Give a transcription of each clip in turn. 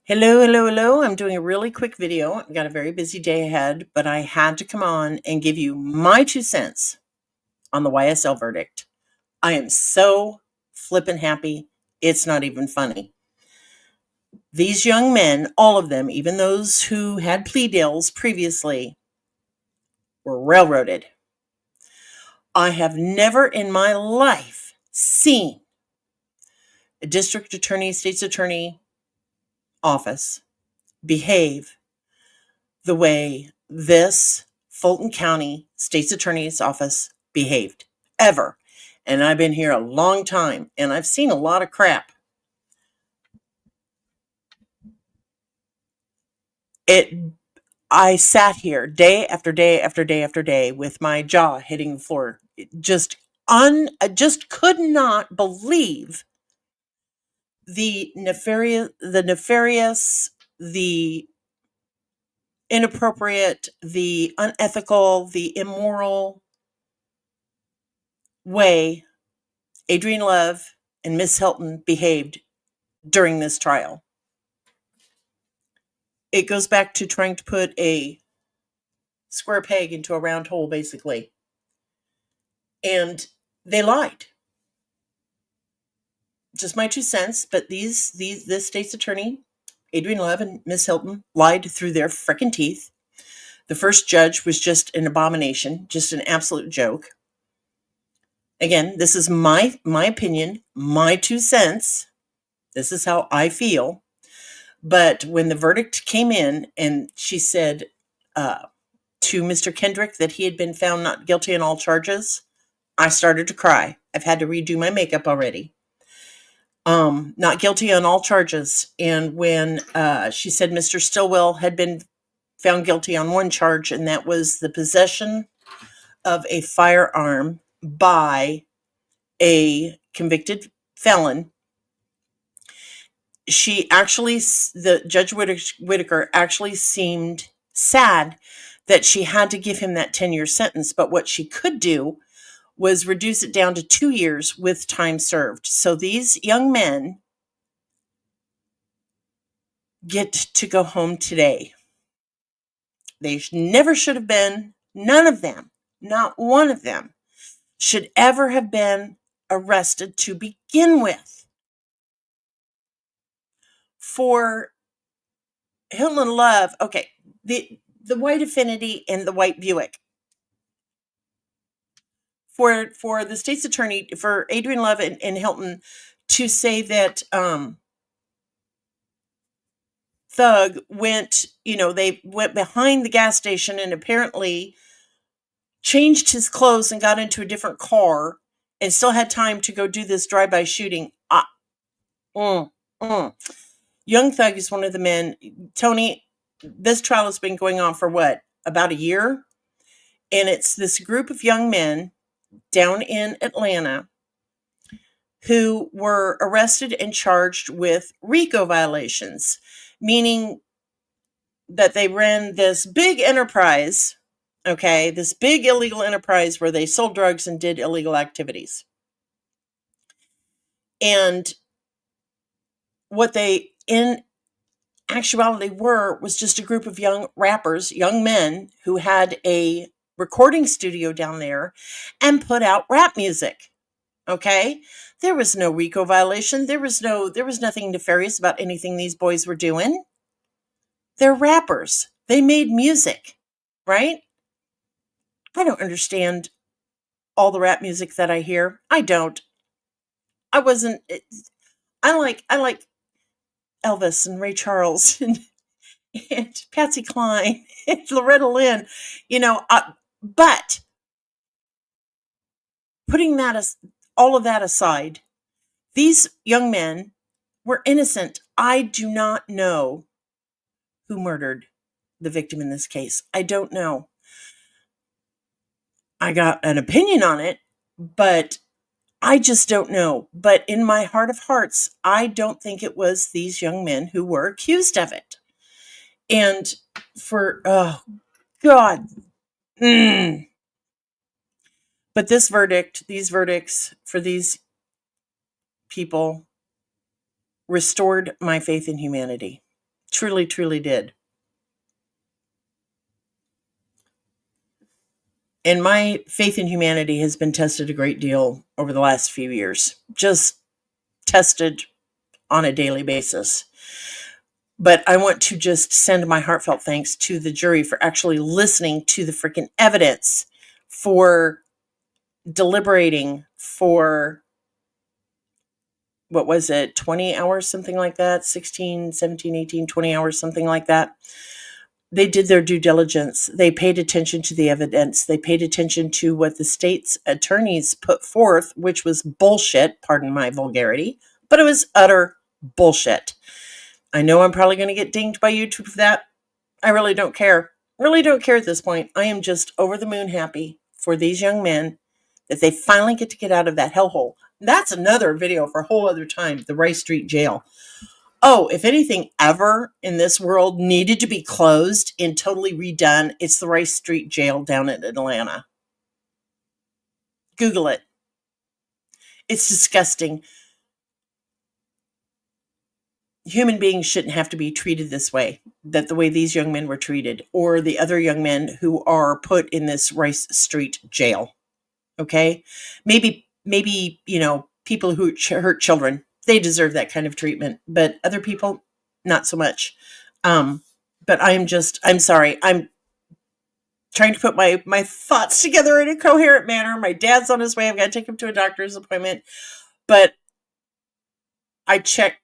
Hello, hello, hello. I'm doing a really quick video. I've got a very busy day ahead, but I had to come on and give you my 2 cents on the YSL verdict. I am so flippin' happy. It's not even funny. These young men, all of them, even those who had plea deals previously, were railroaded. I have never in my life seen a district attorney, state's attorney office behave the way this Fulton County State's Attorney's Office behaved ever. And I've been here a long time and I've seen a lot of crap. It I sat here day after day after day after day with my jaw hitting the floor. I just could not believe the nefarious, the inappropriate, the unethical, the immoral way Adrienne Love and Miss Hilton behaved during this trial. It goes back to trying to put a square peg into a round hole, basically. And they lied. Just my 2 cents, but this state's attorney, Adrienne Love and Miss Hilton, lied through their frickin' teeth. The first judge was just an abomination, just an absolute joke. Again, this is my opinion, my 2 cents. This is how I feel. But when the verdict came in and she said to Mr. Kendrick that he had been found not guilty on all charges, I started to cry. I've had to redo my makeup already. Not guilty on all charges. And when she said Mr. Stillwell had been found guilty on one charge, and that was the possession of a firearm by a convicted felon, the Judge Whitaker actually seemed sad that she had to give him that 10-year sentence. But what she could do was reduce it down to 2 years with time served. So these young men get to go home today. They never should have been, none of them, not one of them, should ever have been arrested to begin with. For Hilton and Love, okay, the white Affinity and the white Buick. For the state's attorney, for Adrienne Love and Hilton, to say that Thug they went behind the gas station and apparently changed his clothes and got into a different car and still had time to go do this drive-by shooting. Mm, mm. Young Thug is one of the men. Tony, this trial has been going on for what, about a year? And it's this group of young men down in Atlanta who were arrested and charged with RICO violations, meaning that they ran this big enterprise, okay, this big illegal enterprise where they sold drugs and did illegal activities. And what they in actuality was just a group of young rappers, young men who had a recording studio down there and put out rap music. Okay? There was no RICO violation. There was nothing nefarious about anything these boys were doing. They're rappers. They made music, right? I don't understand all the rap music that I hear. I don't. I wasn't I like Elvis and Ray Charles and Patsy Cline and Loretta Lynn, but putting all of that aside, these young men were innocent. I do not know who murdered the victim in this case. I don't know. I got an opinion on it, but I just don't know. But in my heart of hearts, I don't think it was these young men who were accused of it. And oh God. But these verdicts for these people restored my faith in humanity. truly, truly did. And my faith in humanity has been tested a great deal over the last few years, just tested on a daily basis. But I want to just send my heartfelt thanks to the jury for actually listening to the freaking evidence, for deliberating for, what was it, 20 hours, something like that, 16, 17, 18, 20 hours, something like that. They did their due diligence. They paid attention to the evidence. They paid attention to what the state's attorneys put forth, which was bullshit, pardon my vulgarity, but it was utter bullshit. I know I'm probably going to get dinged by YouTube for that. I really don't care. Really don't care at this point. I am just over the moon happy for these young men that they finally get to get out of that hellhole. That's another video for a whole other time, the Rice Street Jail. Oh, if anything ever in this world needed to be closed and totally redone, it's the Rice Street Jail down in Atlanta. Google it. It's disgusting. Human beings shouldn't have to be treated this way, that the way these young men were treated, or the other young men who are put in this Rice Street Jail. Okay? Maybe, people who hurt children, they deserve that kind of treatment, but other people, not so much. But I'm sorry. I'm trying to put my thoughts together in a coherent manner. My dad's on his way. I've got to take him to a doctor's appointment. But I checked.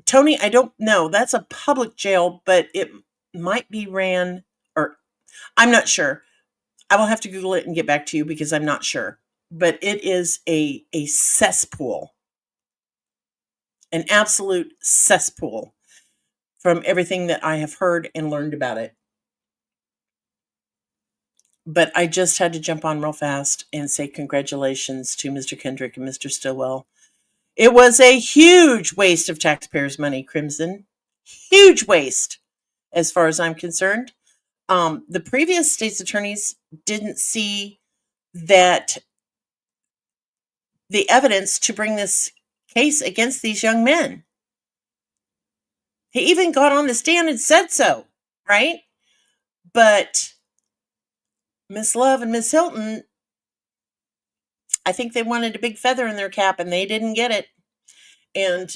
Tony, I don't know. That's a public jail, but it might be ran, or I'm not sure. I will have to Google it and get back to you because I'm not sure. But it is a cesspool, an absolute cesspool from everything that I have heard and learned about it. But I just had to jump on real fast and say congratulations to Mr. Kendrick and Mr. Stillwell. It was a huge waste of taxpayers' money, Crimson. Huge waste, as far as I'm concerned. The previous state's attorneys didn't see that the evidence to bring this case against these young men. He even got on the stand and said so, right? But Miss Love and Miss Hilton, I think they wanted a big feather in their cap and they didn't get it. And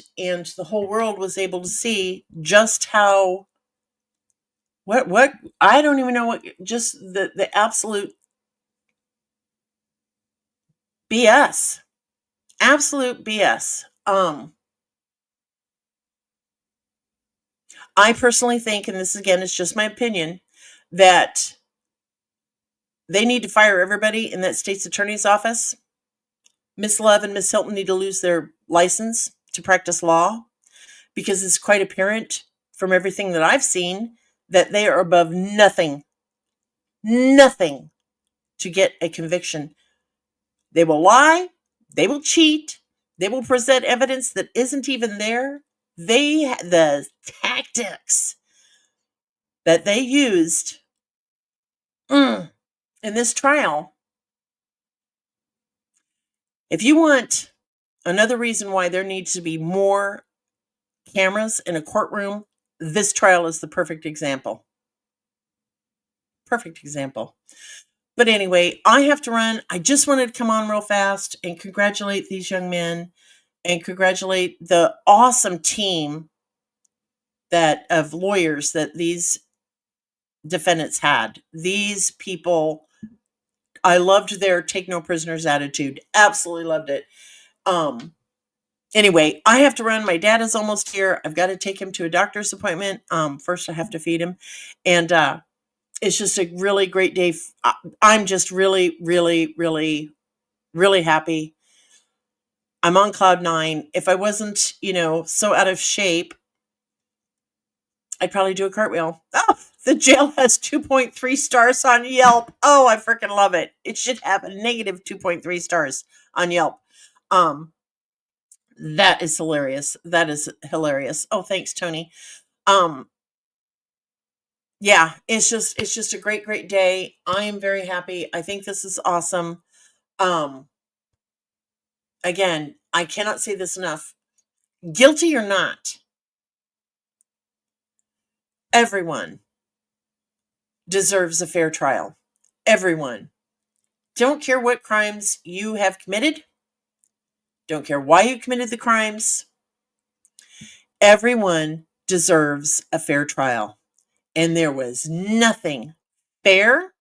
the whole world was able to see just how, what I don't even know what, just the absolute BS. Absolute BS. I personally think, and this again is just my opinion, that they need to fire everybody in that state's attorney's office. Miss Love and Miss Hilton need to lose their license to practice law, because it's quite apparent from everything that I've seen that they are above nothing to get a conviction. They will lie, they will cheat, they will present evidence that isn't even there. The tactics that they used in this trial. If you want another reason why there needs to be more cameras in a courtroom, this trial is the perfect example. Perfect example. But anyway, I have to run. I just wanted to come on real fast and congratulate these young men and congratulate the awesome team of lawyers that these defendants had. These people, I loved their take no prisoners attitude. Absolutely loved it. Anyway, I have to run. My dad is almost here. I've got to take him to a doctor's appointment. First I have to feed him. And it's just a really great day. I'm just really, really, really, really happy. I'm on cloud nine. If I wasn't, so out of shape, I'd probably do a cartwheel. Oh, the jail has 2.3 stars on Yelp. Oh, I freaking love it. It should have a negative 2.3 stars on Yelp. That is hilarious. That is hilarious. Oh, thanks, Tony. Yeah, it's just a great, great day. I am very happy. I think this is awesome. Again, I cannot say this enough. Guilty or not, Everyone deserves a fair trial. Everyone. Don't care what crimes you have committed. Don't care why you committed the crimes. Everyone deserves a fair trial. And there was nothing fair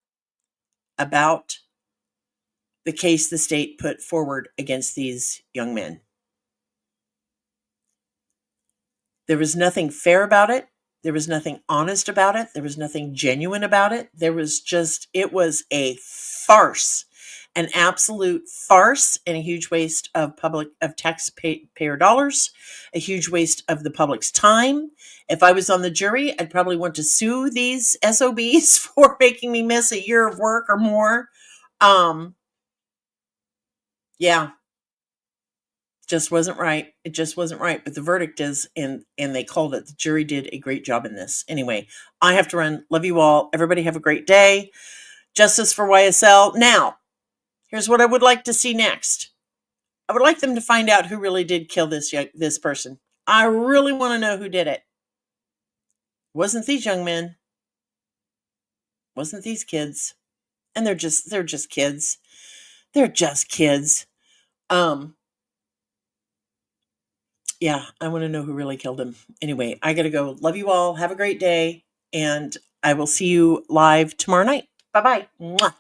about the case the state put forward against these young men. There was nothing fair about it. There was nothing honest about it. There was nothing genuine about it. It was a farce, an absolute farce, and a huge waste of taxpayer dollars, a huge waste of the public's time. If I was on the jury, I'd probably want to sue these SOBs for making me miss a year of work or more. Yeah, just wasn't right. It just wasn't right. But the verdict is, and they called it. The jury did a great job in this. Anyway, I have to run. Love you all. Everybody have a great day. Justice for YSL. Now, here's what I would like to see next. I would like them to find out who really did kill this person. I really want to know who did it. Wasn't these young men. Wasn't these kids. And they're just kids. They're just kids. Yeah, I want to know who really killed him. Anyway, I got to go. Love you all. Have a great day. And I will see you live tomorrow night. Bye-bye. Mwah.